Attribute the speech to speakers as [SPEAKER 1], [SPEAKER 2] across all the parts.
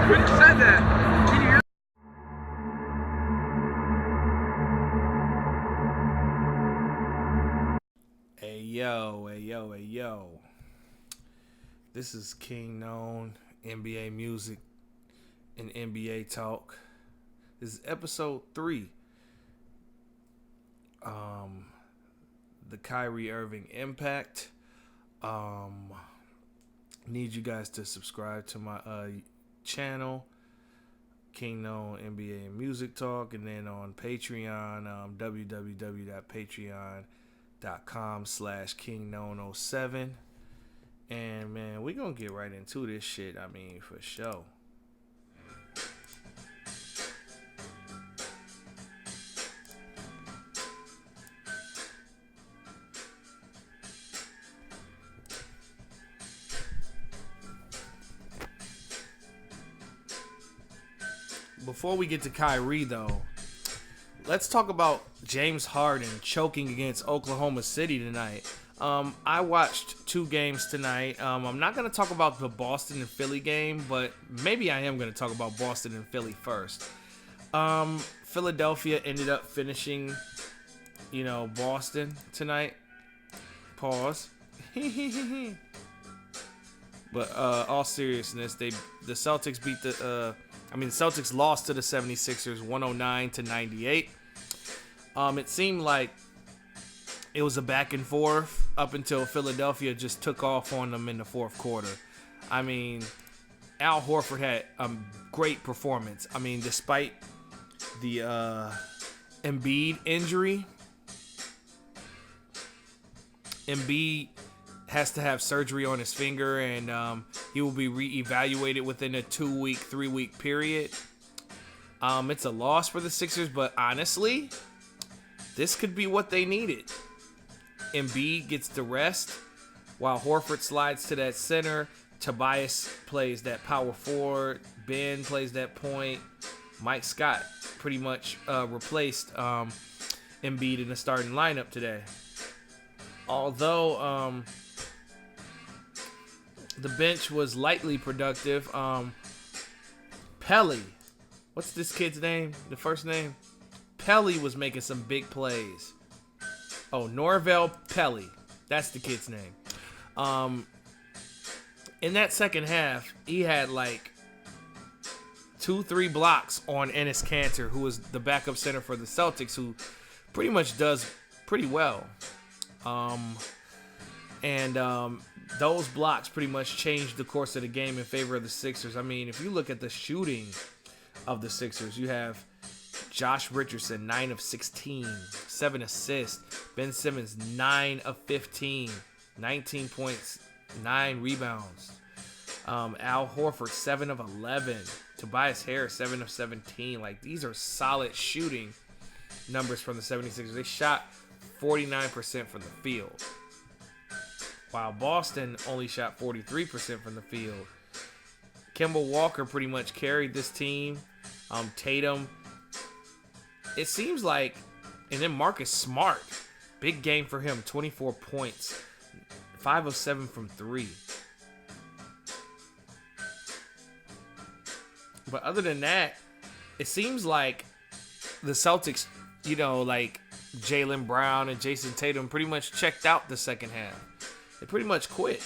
[SPEAKER 1] Who said that? Can you hear?
[SPEAKER 2] Hey yo, hey yo, hey yo. This is Kingknown, NBA music and NBA talk. This is episode 3. The Kyrie Irving impact. Need you guys to subscribe to my channel, Kingknown NBA and Music Talk, and then on Patreon, www.patreon.com/Kingknown07. And man, we gonna get right into this shit. I mean, for sure. Before we get to Kyrie, though, let's talk about James Harden choking against Oklahoma City tonight. I watched 2 games tonight. I'm not going to talk about the Boston and Philly game, but maybe I am going to talk about Boston and Philly first. Philadelphia ended up finishing, Boston tonight. Pause. But all seriousness, the Celtics beat the Celtics lost to the 76ers 109-98. It seemed like it was a back and forth up until Philadelphia just took off on them in the fourth quarter. I mean, Al Horford had a great performance. I mean, despite the Embiid injury, Embiid has to have surgery on his finger, and he will be reevaluated within a 2-week, 3-week period. It's a loss for the Sixers, but honestly, this could be what they needed. Embiid gets the rest while Horford slides to that center. Tobias plays that power forward. Ben plays that point. Mike Scott pretty much replaced Embiid in the starting lineup today. Although the bench was lightly productive. Pelly, what's this kid's name? The first name? Pelly was making some big plays. Oh, Norvell Pelly. That's the kid's name. In that second half, he had like 2-3 blocks on Enes Kanter, who was the backup center for the Celtics, who pretty much does pretty well. Those blocks pretty much changed the course of the game in favor of the Sixers. I mean, if you look at the shooting of the Sixers, you have Josh Richardson, 9 of 16, 7 assists. Ben Simmons, 9 of 15, 19 points, 9 rebounds. Al Horford, 7 of 11. Tobias Harris, 7 of 17. Like, these are solid shooting numbers from the 76ers. They shot 49% from the field, while Boston only shot 43% from the field. Kemba Walker pretty much carried this team. Tatum, it seems like, and then Marcus Smart, big game for him, 24 points, 5 of 7 from 3. But other than that, it seems like the Celtics, like Jaylen Brown and Jason Tatum pretty much checked out the second half. They pretty much quit.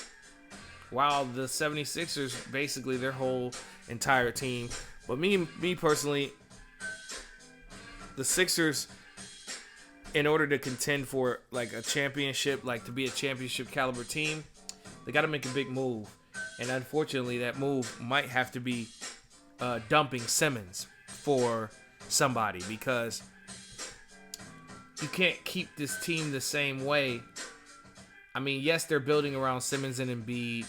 [SPEAKER 2] While the 76ers, basically their whole entire team. But me personally, the Sixers, in order to contend for like a championship, like to be a championship caliber team, they got to make a big move. And unfortunately, that move might have to be dumping Simmons for somebody, because you can't keep this team the same way. I mean, yes, they're building around Simmons and Embiid.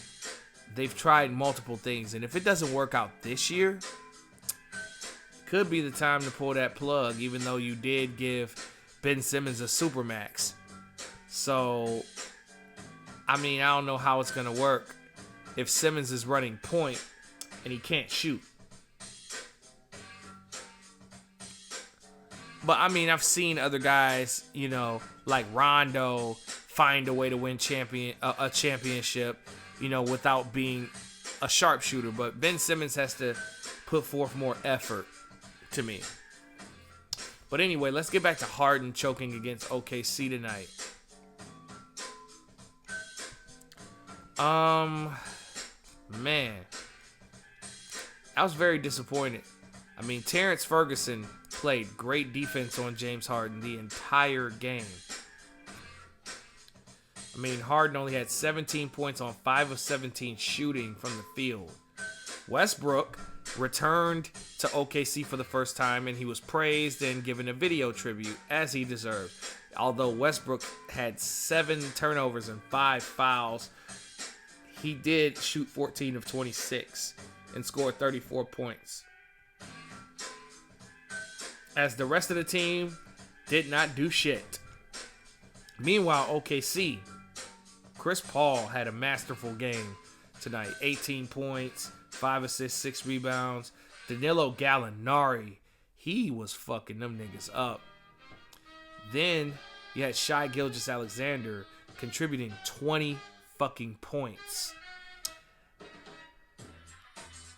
[SPEAKER 2] They've tried multiple things, and if it doesn't work out this year, could be the time to pull that plug, even though you did give Ben Simmons a supermax. So, I mean, I don't know how it's going to work if Simmons is running point and he can't shoot. But, I mean, I've seen other guys, like Rondo, find a way to win a championship, without being a sharpshooter. But Ben Simmons has to put forth more effort to me. But anyway, let's get back to Harden choking against OKC tonight. Man, I was very disappointed. I mean, Terrence Ferguson played great defense on James Harden the entire game. I mean, Harden only had 17 points on 5 of 17 shooting from the field. Westbrook returned to OKC for the first time, and he was praised and given a video tribute, as he deserved. Although Westbrook had 7 turnovers and 5 fouls, he did shoot 14 of 26 and scored 34 points. As the rest of the team did not do shit. Meanwhile, OKC, Chris Paul had a masterful game tonight. 18 points, 5 assists, 6 rebounds. Danilo Gallinari, he was fucking them niggas up. Then you had Shai Gilgeous-Alexander contributing 20 fucking points.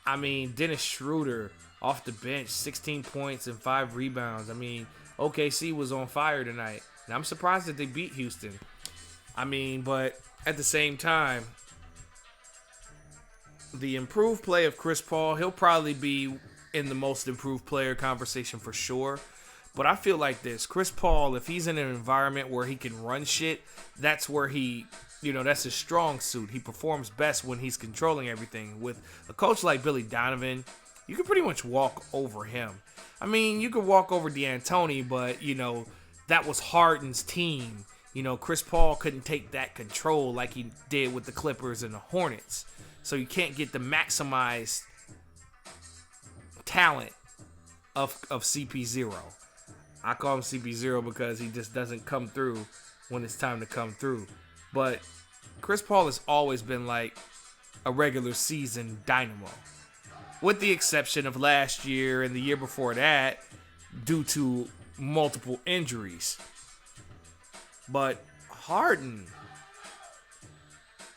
[SPEAKER 2] I mean, Dennis Schroeder off the bench, 16 points and 5 rebounds. I mean, OKC was on fire tonight. And I'm surprised that they beat Houston. I mean, but at the same time, the improved play of Chris Paul, he'll probably be in the most improved player conversation for sure. But I feel like this. Chris Paul, if he's in an environment where he can run shit, that's where he, that's his strong suit. He performs best when he's controlling everything. With a coach like Billy Donovan, you can pretty much walk over him. I mean, you could walk over D'Antoni, but, that was Harden's team. Chris Paul couldn't take that control like he did with the Clippers and the Hornets. So you can't get the maximized talent of CP0. I call him CP0 because he just doesn't come through when it's time to come through. But Chris Paul has always been like a regular season dynamo. With the exception of last year and the year before that, due to multiple injuries. But Harden,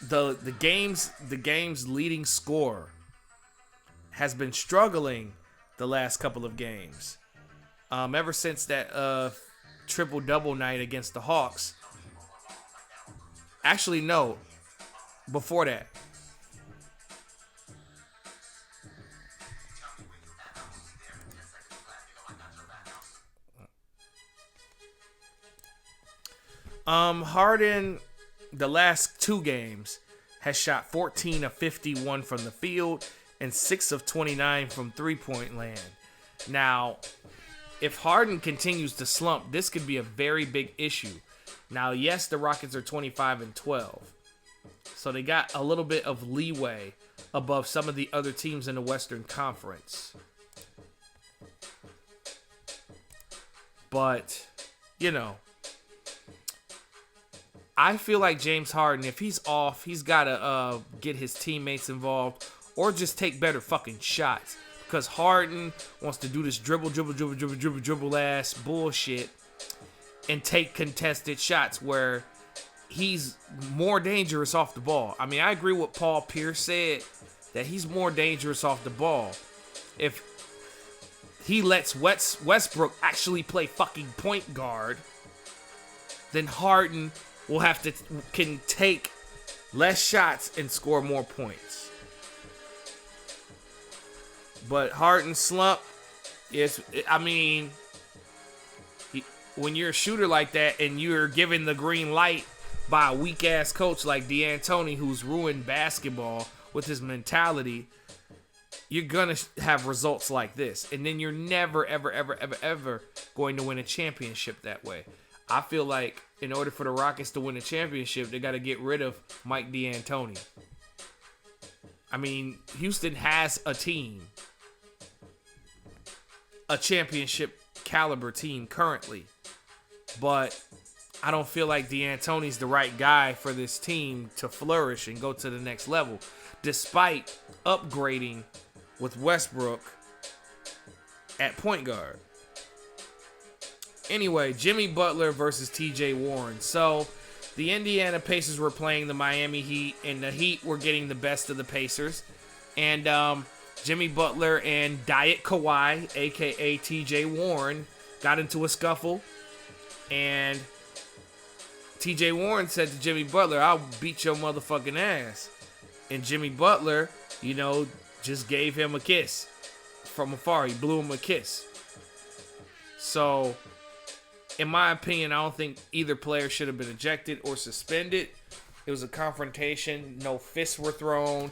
[SPEAKER 2] the game's leading scorer, has been struggling the last couple of games. Ever since that triple-double night against the Hawks. Actually, no. Before that. Harden, the last 2 games, has shot 14 of 51 from the field and 6 of 29 from three-point land. Now, if Harden continues to slump, this could be a very big issue. Now, yes, the Rockets are 25-12, so they got a little bit of leeway above some of the other teams in the Western Conference. But, I feel like James Harden, if he's off, he's got to get his teammates involved or just take better fucking shots. Because Harden wants to do this dribble ass bullshit and take contested shots where he's more dangerous off the ball. I mean, I agree with Paul Pierce said that he's more dangerous off the ball. If he lets Westbrook actually play fucking point guard, then Harden can take less shots and score more points. But Harden slump when you're a shooter like that and you're given the green light by a weak ass coach like D'Antoni, who's ruined basketball with his mentality, you're gonna have results like this, and then you're never ever going to win a championship that way. I feel like in order for the Rockets to win a championship, they got to get rid of Mike D'Antoni. I mean, Houston has a team, a championship caliber team currently, but I don't feel like D'Antoni's the right guy for this team to flourish and go to the next level, despite upgrading with Westbrook at point guard. Anyway, Jimmy Butler versus TJ Warren. So, the Indiana Pacers were playing the Miami Heat, and the Heat were getting the best of the Pacers. And Jimmy Butler and Diet Kawhi, a.k.a. T.J. Warren, got into a scuffle. And T.J. Warren said to Jimmy Butler, I'll beat your motherfucking ass. And Jimmy Butler, just gave him a kiss from afar. He blew him a kiss. So, in my opinion, I don't think either player should have been ejected or suspended. It was a confrontation. No fists were thrown.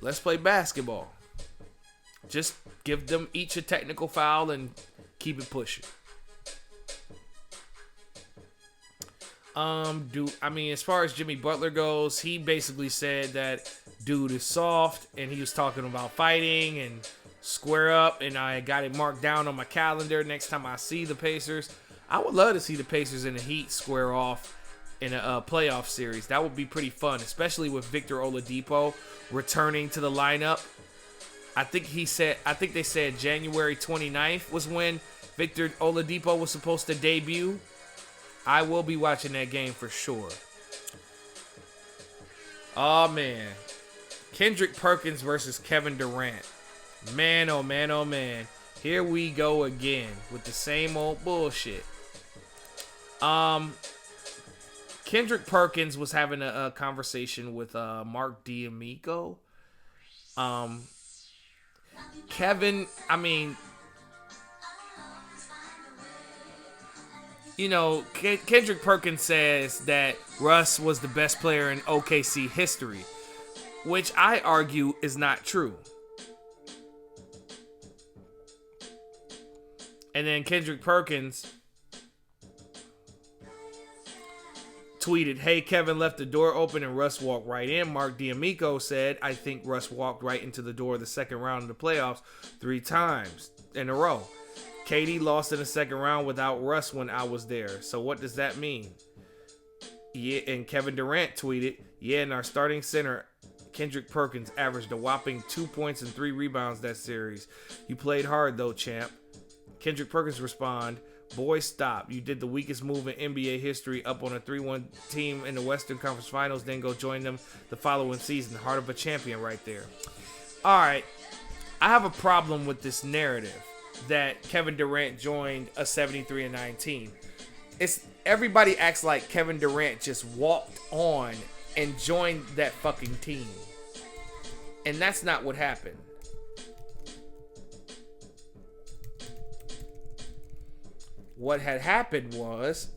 [SPEAKER 2] Let's play basketball. Just give them each a technical foul and keep it pushing. As far as Jimmy Butler goes, he basically said that dude is soft, and he was talking about fighting and square up, and I got it marked down on my calendar next time I see the Pacers. I would love to see the Pacers and the Heat square off in a playoff series. That would be pretty fun, especially with Victor Oladipo returning to the lineup. I think they said January 29th was when Victor Oladipo was supposed to debut. I will be watching that game for sure. Oh, man. Kendrick Perkins versus Kevin Durant. Man, oh, man, oh, man. Here we go again with the same old bullshit. Kendrick Perkins was having a conversation with Mark D'Amico. Kendrick Perkins says that Russ was the best player in OKC history, which I argue is not true. And then Kendrick Perkins tweeted, hey, Kevin left the door open and Russ walked right in. Mark D'Amico said, I think Russ walked right into the door of the second round of the playoffs 3 times in a row. KD lost in the second round without Russ when I was there. So what does that mean? Yeah, and Kevin Durant tweeted, and our starting center, Kendrick Perkins, averaged a whopping 2 points and 3 rebounds that series. You played hard though, champ. Kendrick Perkins responded, boy, stop. You did the weakest move in NBA history, up on a 3-1 team in the Western Conference Finals, then go join them the following season. Heart of a champion right there. All right. I have a problem with this narrative that Kevin Durant joined a 73-19. Everybody acts like Kevin Durant just walked on and joined that fucking team. And that's not what happened. What had happened was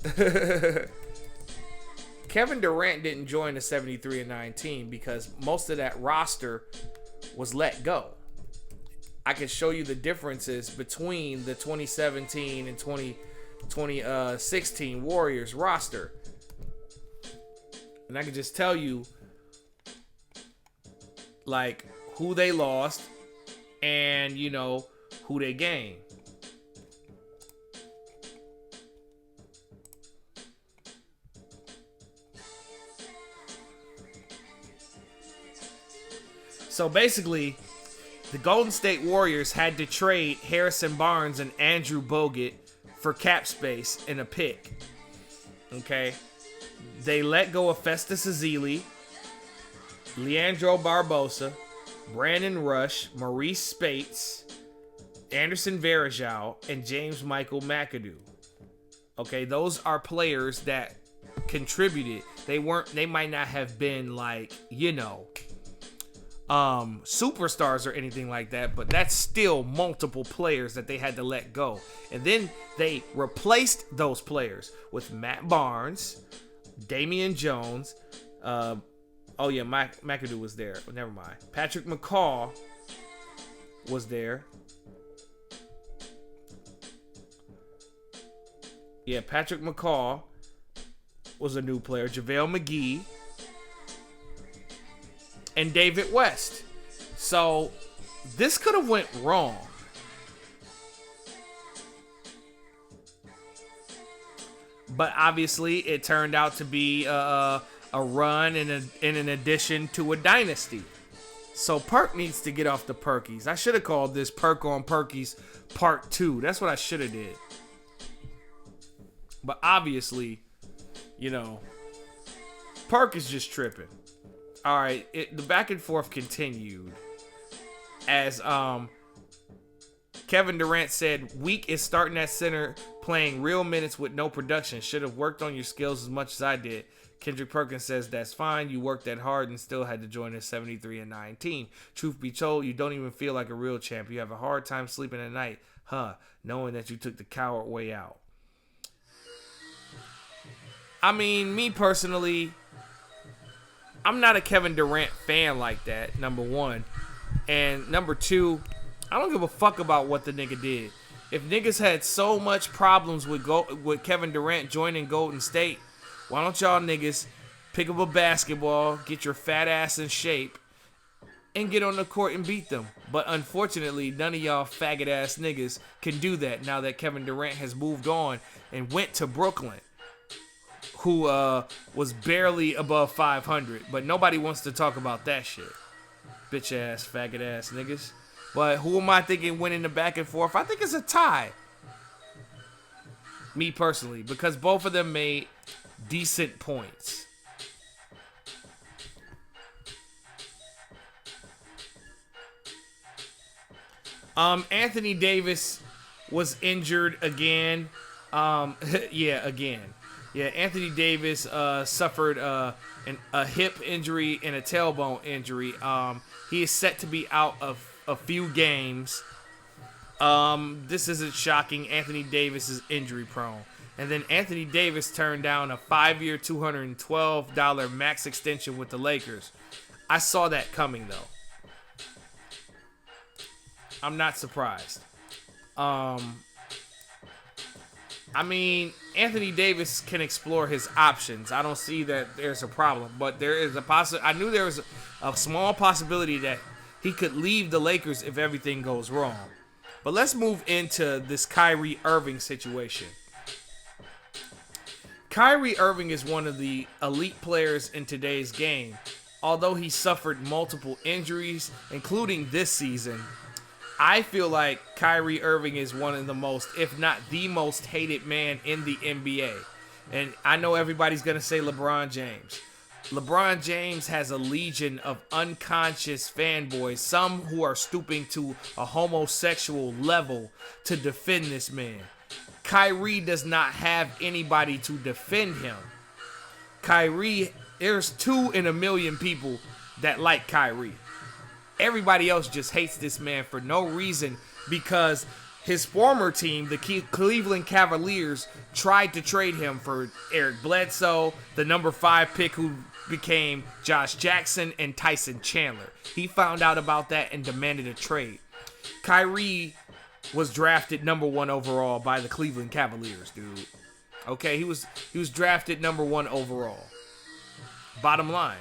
[SPEAKER 2] Kevin Durant didn't join the 73-19 because most of that roster was let go. I can show you the differences between the 2017 and 2016 Warriors roster. And I can just tell you like who they lost and who they gained. So basically, the Golden State Warriors had to trade Harrison Barnes and Andrew Bogut for cap space and a pick. Okay? They let go of Festus Ezeli, Leandro Barbosa, Brandon Rush, Maurice Spates, Anderson Varejao, and James Michael McAdoo. Okay, those are players that contributed. They might not have been like, superstars or anything like that, but that's still multiple players that they had to let go. And then they replaced those players with Matt Barnes, Damian Jones, McAdoo was there. Never mind. Patrick McCaw was there. Yeah, Patrick McCaw was a new player. JaVale McGee. And David West. So this could have went wrong. But obviously it turned out to be a run and an addition to a dynasty. So Perk needs to get off the Perkies. I should have called this Perk on Perkies Part 2. That's what I should have did. But obviously, Perk is just tripping. All right, the back and forth continued as Kevin Durant said, "Weak is starting at center, playing real minutes with no production. Should have worked on your skills as much as I did." Kendrick Perkins says, "That's fine. You worked that hard and still had to join the 73-9 team. Truth be told, you don't even feel like a real champ. You have a hard time sleeping at night, knowing that you took the coward way out." I mean, me personally, I'm not a Kevin Durant fan like that, number one. And number two, I don't give a fuck about what the nigga did. If niggas had so much problems with Kevin Durant joining Golden State, why don't y'all niggas pick up a basketball, get your fat ass in shape, and get on the court and beat them? But unfortunately, none of y'all faggot ass niggas can do that now that Kevin Durant has moved on and went to Brooklyn, who was barely above 500. But nobody wants to talk about that shit. Bitch ass, faggot ass niggas. But who am I thinking winning the back and forth? I think it's a tie. Me personally, because both of them made decent points. Anthony Davis was injured again. Again. Yeah, Anthony Davis suffered a hip injury and a tailbone injury. He is set to be out of a few games. This isn't shocking. Anthony Davis is injury prone. And then Anthony Davis turned down a 5-year, $212 max extension with the Lakers. I saw that coming, though. I'm not surprised. I mean, Anthony Davis can explore his options. I don't see that there's a problem. But there is I knew there was a small possibility that he could leave the Lakers if everything goes wrong. But let's move into this Kyrie Irving situation. Kyrie Irving is one of the elite players in today's game. Although he suffered multiple injuries, including this season, I feel like Kyrie Irving is one of the most, if not the most hated man in the NBA. And I know everybody's going to say LeBron James. LeBron James has a legion of unconscious fanboys, some who are stooping to a homosexual level to defend this man. Kyrie does not have anybody to defend him. Kyrie, there's 2 in a million people that like Kyrie. Everybody else just hates this man for no reason because his former team, the Cleveland Cavaliers, tried to trade him for Eric Bledsoe, the number 5 pick who became Josh Jackson, and Tyson Chandler. He found out about that and demanded a trade. Kyrie was drafted number 1 overall by the Cleveland Cavaliers, dude. Okay, he was drafted number 1 overall. Bottom line.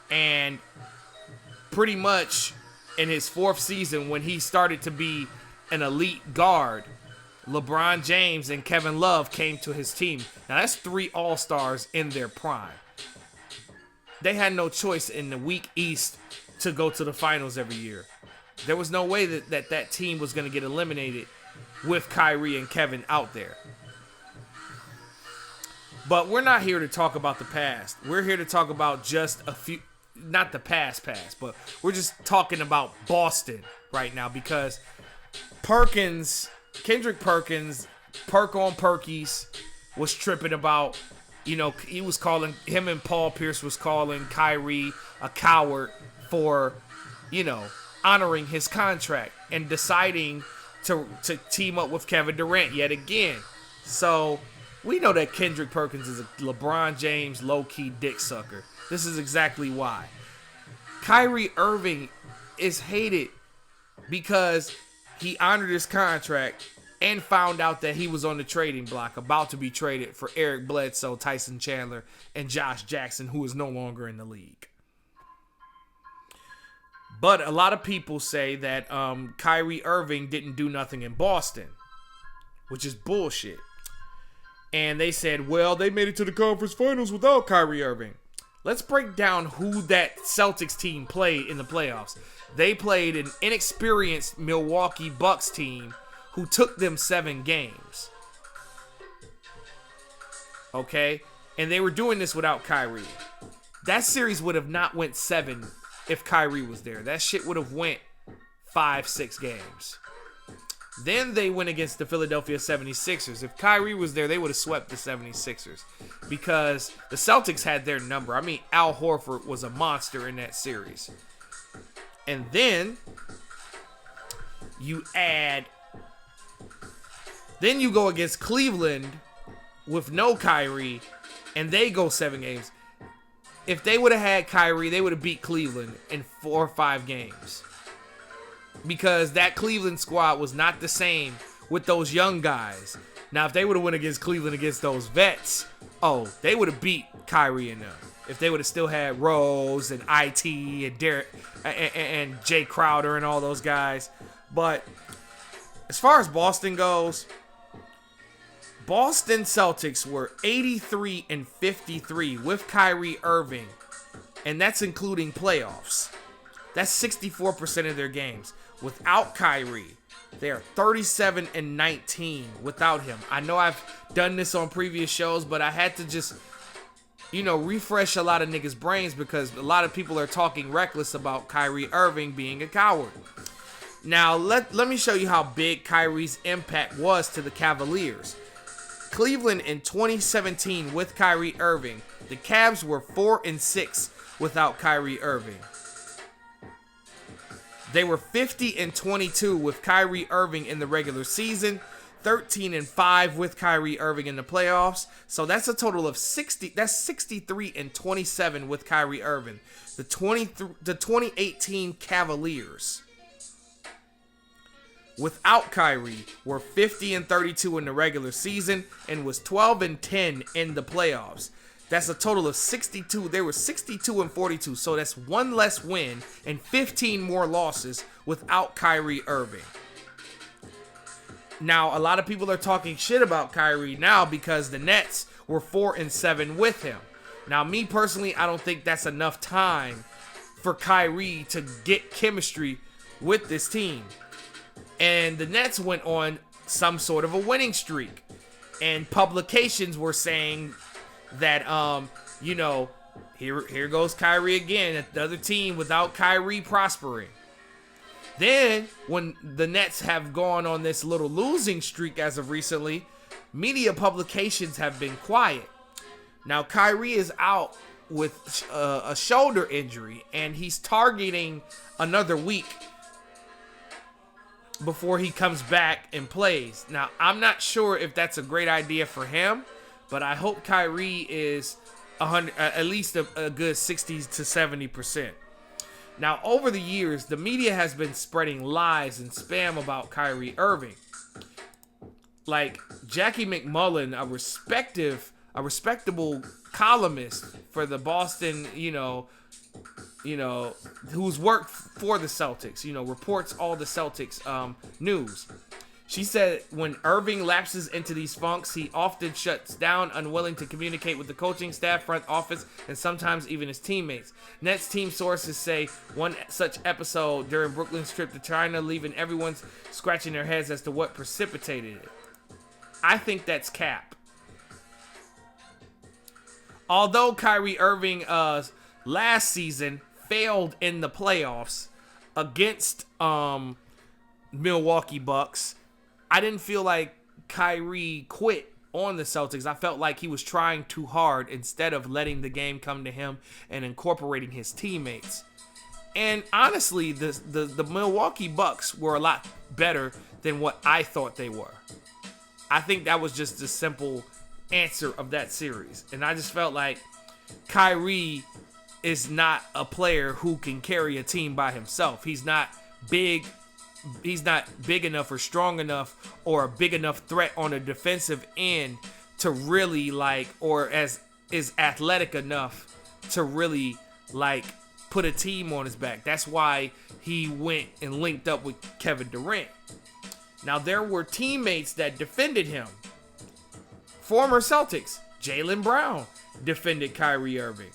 [SPEAKER 2] And pretty much in his 4th season, when he started to be an elite guard, LeBron James and Kevin Love came to his team. Now that's 3 all-stars in their prime. They had no choice in the weak East to go to the finals every year. There was no way that team was going to get eliminated with Kyrie and Kevin out there. But we're not here to talk about the past. We're here to talk about just a few, not the past, but we're just talking about Boston right now because Kendrick Perkins, Perk on Perkies, was tripping about, he was calling, him and Paul Pierce was calling Kyrie a coward for, honoring his contract and deciding to team up with Kevin Durant yet again. So we know that Kendrick Perkins is a LeBron James low-key dick sucker. This is exactly why. Kyrie Irving is hated because he honored his contract and found out that he was on the trading block, about to be traded for Eric Bledsoe, Tyson Chandler, and Josh Jackson, who is no longer in the league. But a lot of people say that Kyrie Irving didn't do nothing in Boston, which is bullshit. And they said, well, they made it to the conference finals without Kyrie Irving. Let's break down who that Celtics team played in the playoffs. They played an inexperienced Milwaukee Bucks team who took them 7 games. Okay? And they were doing this without Kyrie. That series would have not went 7 if Kyrie was there. That shit would have went 5-6 games. Then they went against the Philadelphia 76ers. If Kyrie was there, they would have swept the 76ers because the Celtics had their number. I mean, Al Horford was a monster in that series. And then you go against Cleveland with no Kyrie, and they go 7 games. If they would have had Kyrie, they would have beat Cleveland in 4 or 5 games. Because that Cleveland squad was not the same with those young guys. Now, if they would have went against Cleveland against those vets, they would have beat Kyrie and them. If they would have still had Rose and IT and Derek and Jay Crowder and all those guys. But as far as Boston goes, Boston Celtics were 83-53 with Kyrie Irving, and that's including playoffs. That's 64% of their games. Without Kyrie, they are 37-19 without him. I know I've done this on previous shows, but I had to just, refresh a lot of niggas' brains because a lot of people are talking reckless about Kyrie Irving being a coward. Now, let me show you how big Kyrie's impact was to the Cavaliers. Cleveland in 2017 with Kyrie Irving, the Cavs were 4-6 without Kyrie Irving. They were 50-22 with Kyrie Irving in the regular season, 13-5 with Kyrie Irving in the playoffs. So that's a total of 60. That's 63-27 with Kyrie Irving. The 2018 Cavaliers without Kyrie were 50-32 in the regular season and was 12-10 in the playoffs. That's a total of 62. They were 62-42. So that's 1 less win and 15 more losses without Kyrie Irving. Now, a lot of people are talking shit about Kyrie now because the Nets were 4-7 with him. Now, me personally, I don't think that's enough time for Kyrie to get chemistry with this team. And the Nets went on some sort of a winning streak. And publications were saying that, here goes Kyrie again. The other team without Kyrie prospering. Then, when the Nets have gone on this little losing streak as of recently, media publications have been quiet. Now, Kyrie is out with a shoulder injury, and he's targeting another week before he comes back and plays. Now, I'm not sure if that's a great idea for him, but I hope Kyrie is at least a good 60 to 70%. Now, over the years, the media has been spreading lies and spam about Kyrie Irving. Like Jackie McMullen, a respectable columnist for the Boston, who's worked for the Celtics, reports all the Celtics news. She said when Irving lapses into these funks, he often shuts down, unwilling to communicate with the coaching staff, front office, and sometimes even his teammates. Nets team sources say one such episode during Brooklyn's trip to China, leaving everyone scratching their heads as to what precipitated it. I think that's cap. Although Kyrie Irving last season failed in the playoffs against Milwaukee Bucks, I didn't feel like Kyrie quit on the Celtics. I felt like he was trying too hard instead of letting the game come to him and incorporating his teammates. And honestly, the Milwaukee Bucks were a lot better than what I thought they were. I think that was just the simple answer of that series. And I just felt like Kyrie is not a player who can carry a team by himself. He's not big enough or strong enough or a big enough threat on a defensive end to really is athletic enough to really put a team on his back. That's why he went and linked up with Kevin Durant. Now, there were teammates that defended him. Former Celtics, Jaylen Brown, defended Kyrie Irving.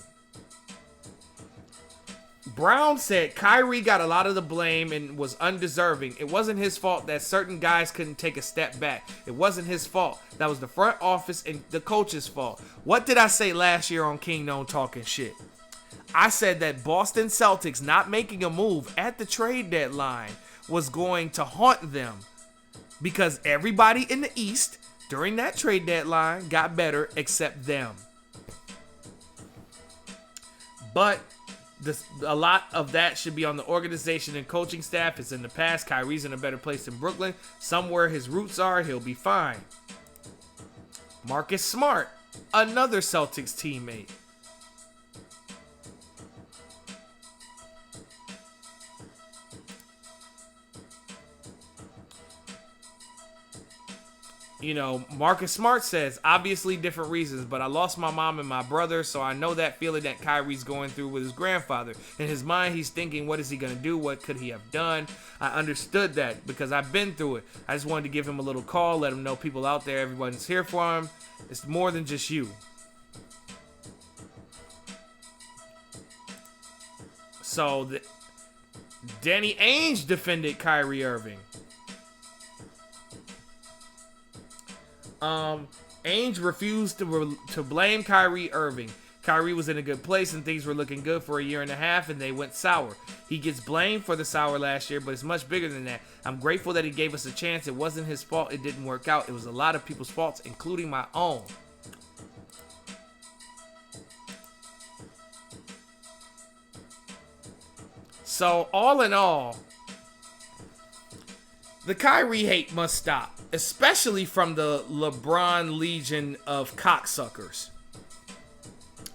[SPEAKER 2] Brown said Kyrie got a lot of the blame and was undeserving. It wasn't his fault that certain guys couldn't take a step back. It wasn't his fault. That was the front office and the coach's fault. What did I say last year on Kingknown talking shit? I said that Boston Celtics not making a move at the trade deadline was going to haunt them because everybody in the East during that trade deadline got better except them. But a lot of that should be on the organization and coaching staff. It's in the past. Kyrie's in a better place in Brooklyn. Somewhere his roots are, he'll be fine. Marcus Smart, another Celtics teammate. You know, Marcus Smart says, obviously different reasons, but I lost my mom and my brother, so I know that feeling that Kyrie's going through with his grandfather. In his mind, he's thinking, what is he going to do? What could he have done? I understood that because I've been through it. I just wanted to give him a little call, let him know people out there, everyone's here for him. It's more than just you. So, Danny Ainge defended Kyrie Irving. Ainge refused to blame Kyrie Irving. Kyrie was in a good place and things were looking good for a year and a half and they went sour. He gets blamed for the sour last year, but it's much bigger than that. I'm grateful that he gave us a chance. It wasn't his fault. It didn't work out. It was a lot of people's faults, including my own. So, all in all, the Kyrie hate must stop, especially from the LeBron legion of cocksuckers.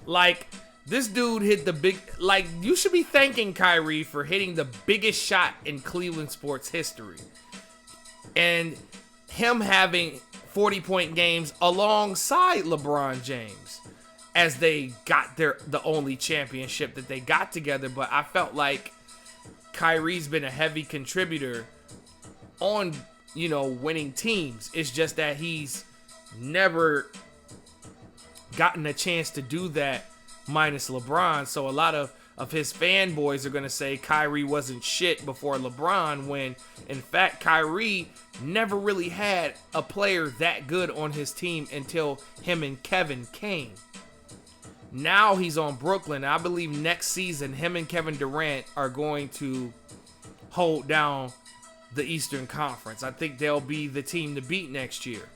[SPEAKER 2] Like, this dude hit the big... Like, you should be thanking Kyrie for hitting the biggest shot in Cleveland sports history. And him having 40-point games alongside LeBron James as they got the only championship that they got together. But I felt like Kyrie's been a heavy contributor on, you know, winning teams. It's just that he's never gotten a chance to do that minus LeBron. So a lot of his fanboys are going to say Kyrie wasn't shit before LeBron, when in fact Kyrie never really had a player that good on his team until him and Kevin came. Now he's on Brooklyn. I believe next season him and Kevin Durant are going to hold down the Eastern Conference. I think they'll be the team to beat next year.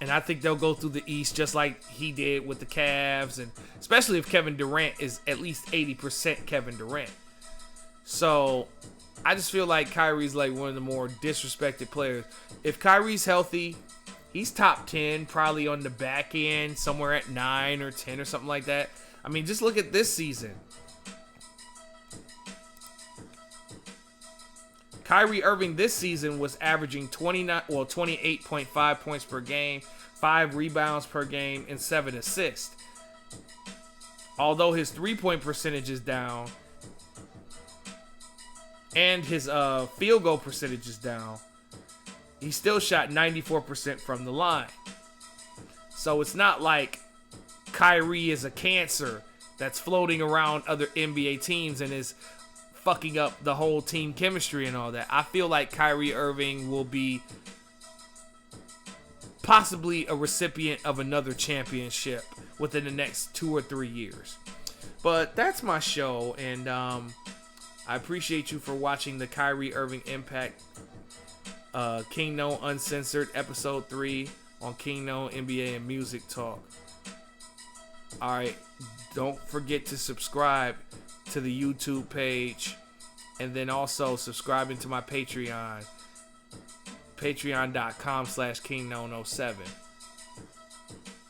[SPEAKER 2] And I think they'll go through the East just like he did with the Cavs, and especially if Kevin Durant is at least 80% Kevin Durant. So I just feel like Kyrie's like one of the more disrespected players. If Kyrie's healthy, he's top 10, probably on the back end, somewhere at 9 or 10 or something like that. I mean, just look at this season. Kyrie Irving this season was averaging 28.5 points per game, 5 rebounds per game, and 7 assists. Although his three-point percentage is down and his field goal percentage is down, he still shot 94% from the line. So it's not like Kyrie is a cancer that's floating around other NBA teams and is fucking up the whole team chemistry and all that. I feel like Kyrie Irving will be possibly a recipient of another championship within the next 2 or 3 years. But that's my show, and I appreciate you for watching the Kyrie Irving Impact Kingknown Uncensored Episode 3 on Kingknown NBA and Music Talk. Alright, don't forget to subscribe to the YouTube page, and then also subscribing to my Patreon, patreon.com/Kingknown07.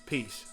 [SPEAKER 2] Peace.